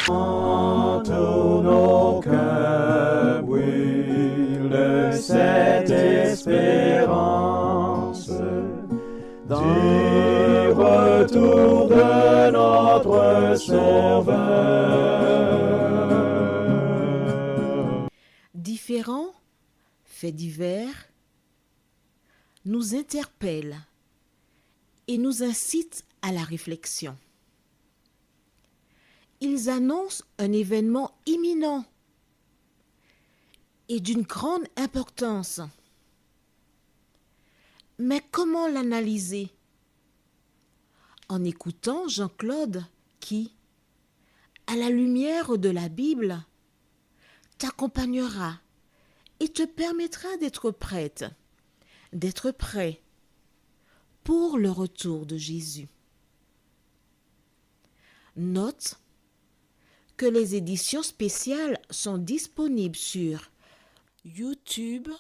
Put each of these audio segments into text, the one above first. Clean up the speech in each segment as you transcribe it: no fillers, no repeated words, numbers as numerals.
Tous nos cœurs brûlent de cette espérance du retour de notre Sauveur. Différents faits divers nous interpellent et nous incitent à la réflexion. Ils annoncent un événement imminent et d'une grande importance. Mais comment l'analyser? En écoutant Jean-Claude qui, à la lumière de la Bible, t'accompagnera et te permettra d'être prête, d'être prêt pour le retour de Jésus. Note que les éditions spéciales sont disponibles sur YouTube.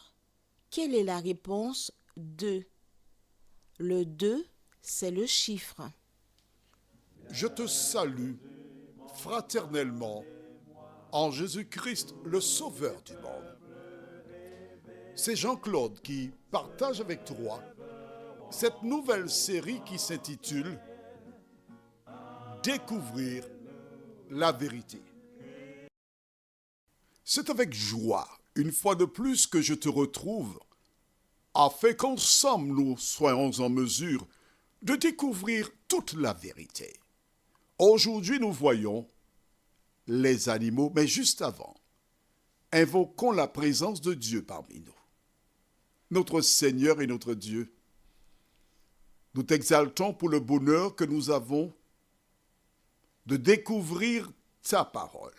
Quelle est la réponse 2? Le 2, c'est le chiffre. Je te salue fraternellement en Jésus-Christ, le Sauveur du monde. C'est Jean-Claude qui partage avec toi cette nouvelle série qui s'intitule « Découvrir la vérité ». C'est avec joie, une fois de plus, que je te retrouve, afin qu'ensemble nous soyons en mesure de découvrir toute la vérité. Aujourd'hui, nous voyons les animaux, mais juste avant, invoquons la présence de Dieu parmi nous. Notre Seigneur et notre Dieu, nous t'exaltons pour le bonheur que nous avons de découvrir ta parole.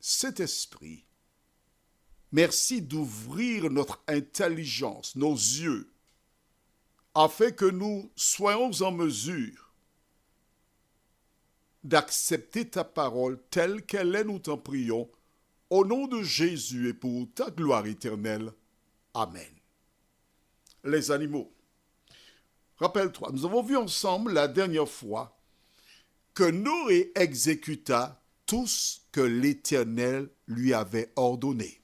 Saint-Esprit, merci d'ouvrir notre intelligence, nos yeux, afin que nous soyons en mesure d'accepter ta parole telle qu'elle est, nous t'en prions, au nom de Jésus et pour ta gloire éternelle. Amen. Les animaux. Rappelle-toi, nous avons vu ensemble la dernière fois que Noé exécuta tout ce que l'Éternel lui avait ordonné.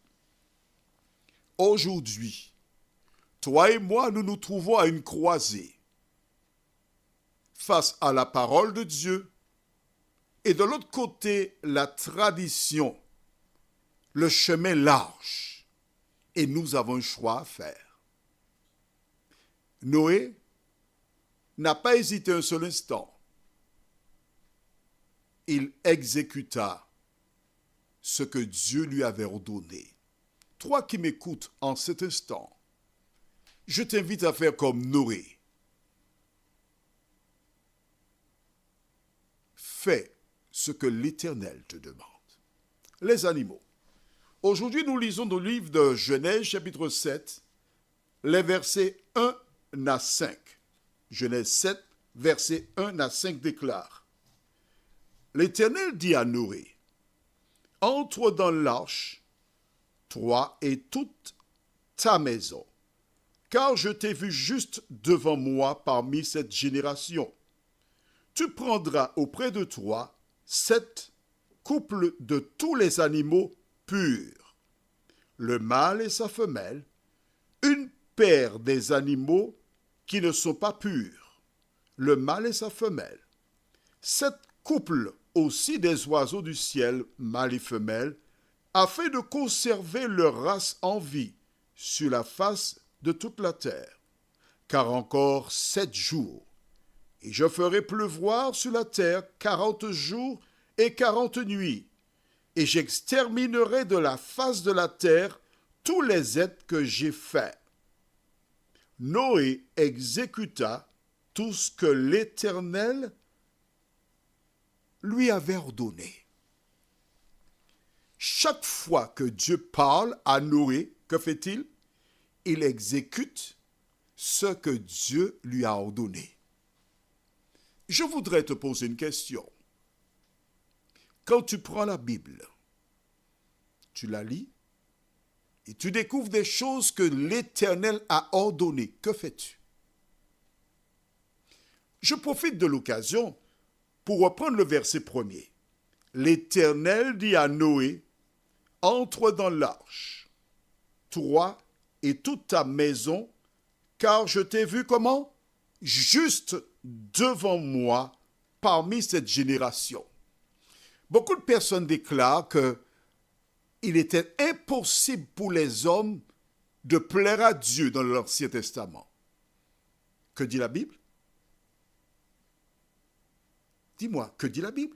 Aujourd'hui, toi et moi, nous nous trouvons à une croisée face à la parole de Dieu et de l'autre côté, la tradition, le chemin large. Et nous avons un choix à faire. Noé n'a pas hésité un seul instant. Il exécuta ce que Dieu lui avait ordonné. Toi qui m'écoutes en cet instant, je t'invite à faire comme Noé. Fais ce que l'Éternel te demande. Les animaux. Aujourd'hui, nous lisons dans le livre de Genèse, chapitre 7, les versets 1 à 5. Genèse 7, versets 1 à 5 déclare: L'Éternel dit à Noé: Entre dans l'arche, toi et toute ta maison, car je t'ai vu juste devant moi parmi cette génération. Tu prendras auprès de toi 7 couples de tous les animaux purs, le mâle et sa femelle, une paire des animaux qui ne sont pas purs, le mâle et sa femelle, 7 couples aussi des oiseaux du ciel, mâle et femelle, afin de conserver leur race en vie sur la face de toute la terre. Car encore 7 jours, et je ferai pleuvoir sur la terre 40 jours et 40 nuits, et j'exterminerai de la face de la terre tous les êtres que j'ai faits. Noé exécuta tout ce que l'Éternel lui avait ordonné. Chaque fois que Dieu parle à Noé, que fait-il? Il exécute ce que Dieu lui a ordonné. Je voudrais te poser une question. Quand tu prends la Bible, tu la lis et tu découvres des choses que l'Éternel a ordonnées, que fais-tu? Je profite de l'occasion pour reprendre le verset premier. l'Éternel dit à Noé, entre dans l'arche, toi et toute ta maison, car je t'ai vu comment? Juste devant moi parmi cette génération. Beaucoup de personnes déclarent qu'il était impossible pour les hommes de plaire à Dieu dans l'Ancien Testament. Que dit la Bible? Dis-moi, que dit la Bible?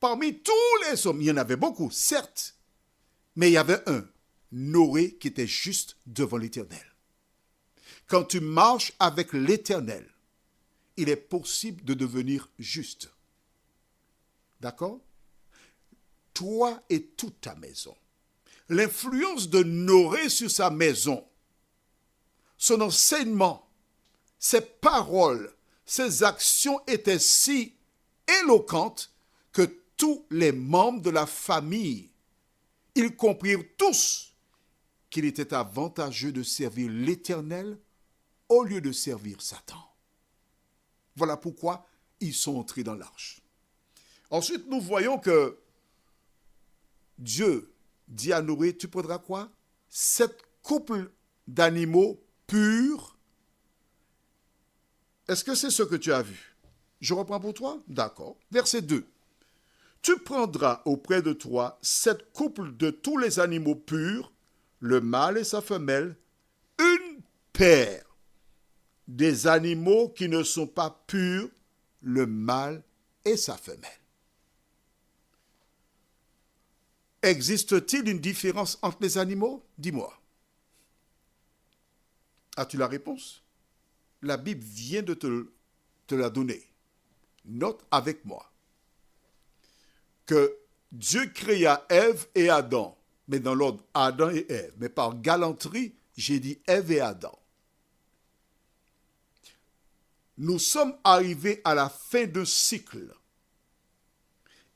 Parmi tous les hommes, il y en avait beaucoup, certes, mais il y avait un, Noé, qui était juste devant l'Éternel. Quand tu marches avec l'Éternel, il est possible de devenir juste. D'accord? Toi et toute ta maison. L'influence de Noé sur sa maison, son enseignement, ses paroles, ses actions étaient si éloquentes que tous les membres de la famille, ils comprirent tous qu'il était avantageux de servir l'Éternel au lieu de servir Satan. Voilà pourquoi ils sont entrés dans l'arche. Ensuite, nous voyons que Dieu dit à Noé, tu prendras quoi? 7 couples d'animaux purs. Est-ce que c'est ce que tu as vu? Je reprends pour toi? D'accord. Verset 2. Tu prendras auprès de toi 7 couples de tous les animaux purs, le mâle et sa femelle, une paire des animaux qui ne sont pas purs, le mâle et sa femelle. Existe-t-il une différence entre les animaux? Dis-moi. As-tu la réponse? La Bible vient de te la donner. Note avec moi que Dieu créa Ève et Adam, mais dans l'ordre Adam et Ève. Mais par galanterie, j'ai dit Ève et Adam. Nous sommes arrivés à la fin d'un cycle.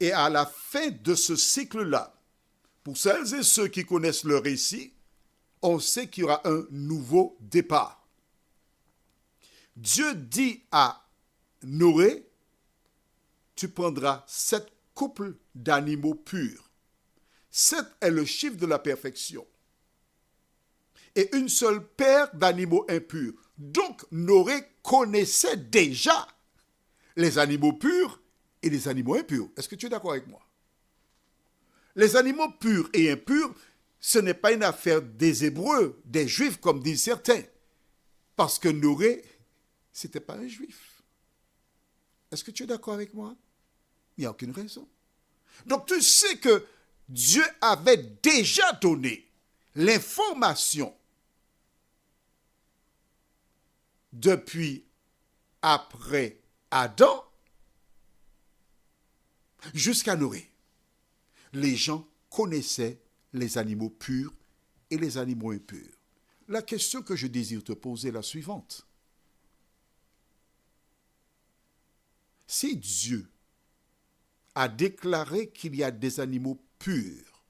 Et à la fin de ce cycle-là, pour celles et ceux qui connaissent le récit, on sait qu'il y aura un nouveau départ. Dieu dit à Noé, tu prendras 7 couples d'animaux purs. 7 est le chiffre de la perfection. Et une seule paire d'animaux impurs. Donc, Noé connaissait déjà les animaux purs et les animaux impurs. Est-ce que tu es d'accord avec moi? Les animaux purs et impurs, ce n'est pas une affaire des Hébreux, des Juifs, comme disent certains. Parce que Noé, ce n'était pas un Juif. Est-ce que tu es d'accord avec moi? Il n'y a aucune raison. Donc tu sais que Dieu avait déjà donné l'information depuis après Adam jusqu'à Noé. Les gens connaissaient les animaux purs et les animaux impurs. La question que je désire te poser est la suivante. Si Dieu a déclaré qu'il y a des animaux purs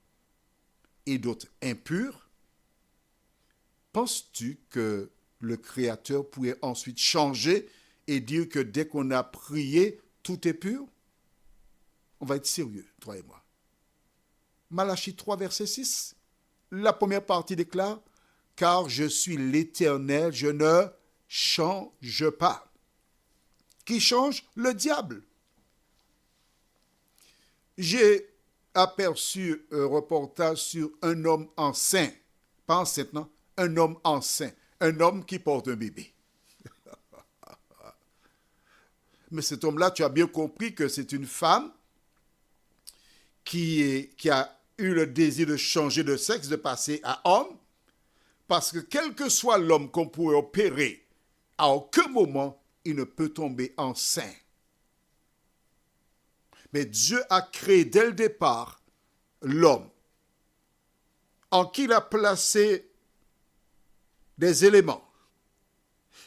et d'autres impurs, penses-tu que le Créateur pourrait ensuite changer et dire que dès qu'on a prié, tout est pur? On va être sérieux, toi et moi. Malachie 3, verset 6, la première partie déclare « Car je suis l'Éternel, je ne change pas. » Qui change? Le diable. J'ai aperçu un reportage sur un homme enceint. Pas enceinte, non? Un homme enceint. Un homme qui porte un bébé. Mais cet homme-là, tu as bien compris que c'est une femme qui a eu le désir de changer de sexe, de passer à homme, parce que quel que soit l'homme qu'on pourrait opérer, à aucun moment, il ne peut tomber enceint. Mais Dieu a créé dès le départ l'homme, en qui il a placé des éléments.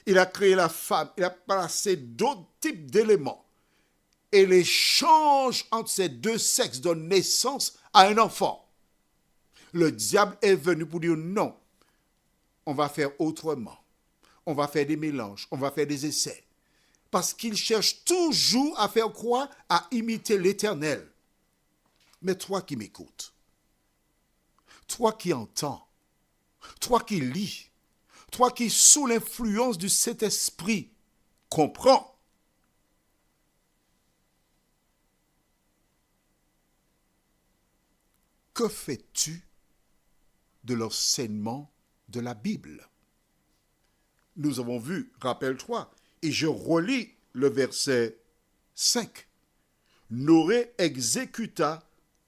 Il a créé la femme, il a placé d'autres types d'éléments. Et l'échange entre ces deux sexes donne naissance à un enfant. Le diable est venu pour dire non, on va faire autrement. On va faire des mélanges, on va faire des essais. Parce qu'il cherche toujours à faire quoi? À imiter l'Éternel. Mais toi qui m'écoutes, toi qui entends, toi qui lis, toi qui, sous l'influence du Saint-Esprit, comprends, que fais-tu de l'enseignement de la Bible? Nous avons vu, rappelle-toi, et je relis le verset 5. Noé exécuta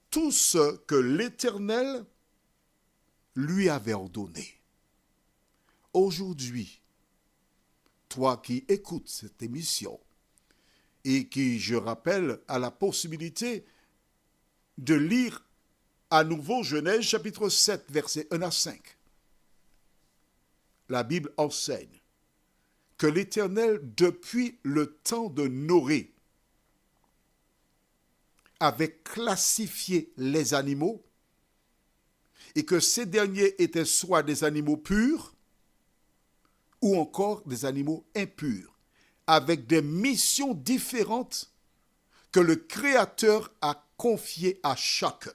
tout ce que l'Éternel lui avait ordonné. Aujourd'hui, toi qui écoutes cette émission et qui, je rappelle, a la possibilité de lire à nouveau Genèse chapitre 7, versets 1 à 5. La Bible enseigne que l'Éternel, depuis le temps de Noé, avait classifié les animaux et que ces derniers étaient soit des animaux purs ou encore des animaux impurs, avec des missions différentes que le Créateur a confiées à chacun.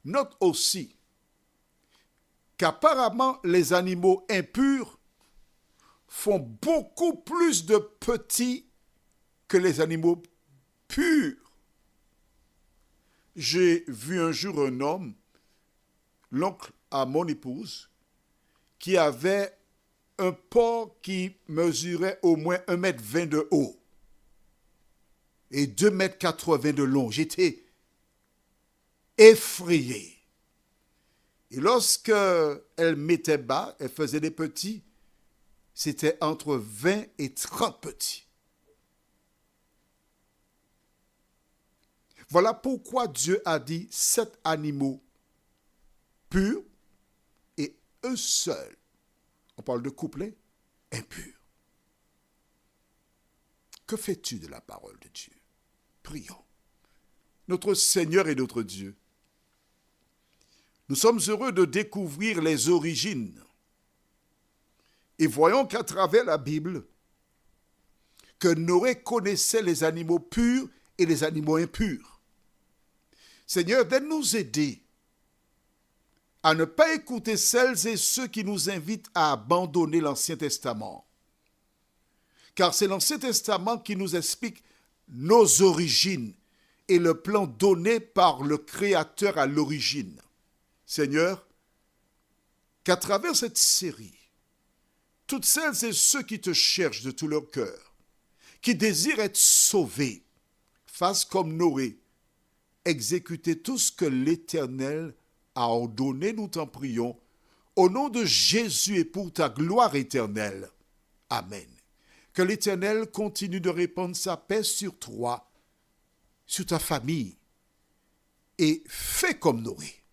Note aussi qu'apparemment les animaux impurs font beaucoup plus de petits que les animaux purs. J'ai vu un jour un homme, l'oncle à mon épouse, qui avait un porc qui mesurait au moins 1,20 m de haut et 2,80 m de long. J'étais effrayé. Et lorsque elle mettait bas, elle faisait des petits, c'était entre 20 et 30 petits. Voilà pourquoi Dieu a dit 7 animaux purs et un seul. On parle de couplet impur. Que fais-tu de la parole de Dieu? Prions. Notre Seigneur et notre Dieu, nous sommes heureux de découvrir les origines et voyons qu'à travers la Bible, que Noé connaissait les animaux purs et les animaux impurs. Seigneur, de nous aider à ne pas écouter celles et ceux qui nous invitent à abandonner l'Ancien Testament. Car c'est l'Ancien Testament qui nous explique nos origines et le plan donné par le Créateur à l'origine. Seigneur, qu'à travers cette série, toutes celles et ceux qui te cherchent de tout leur cœur, qui désirent être sauvés, fassent comme Noé, exécuter tout ce que l'Éternel a ordonné, nous t'en prions, au nom de Jésus et pour ta gloire éternelle. Amen. Que l'Éternel continue de répandre sa paix sur toi, sur ta famille, et fais comme Noé.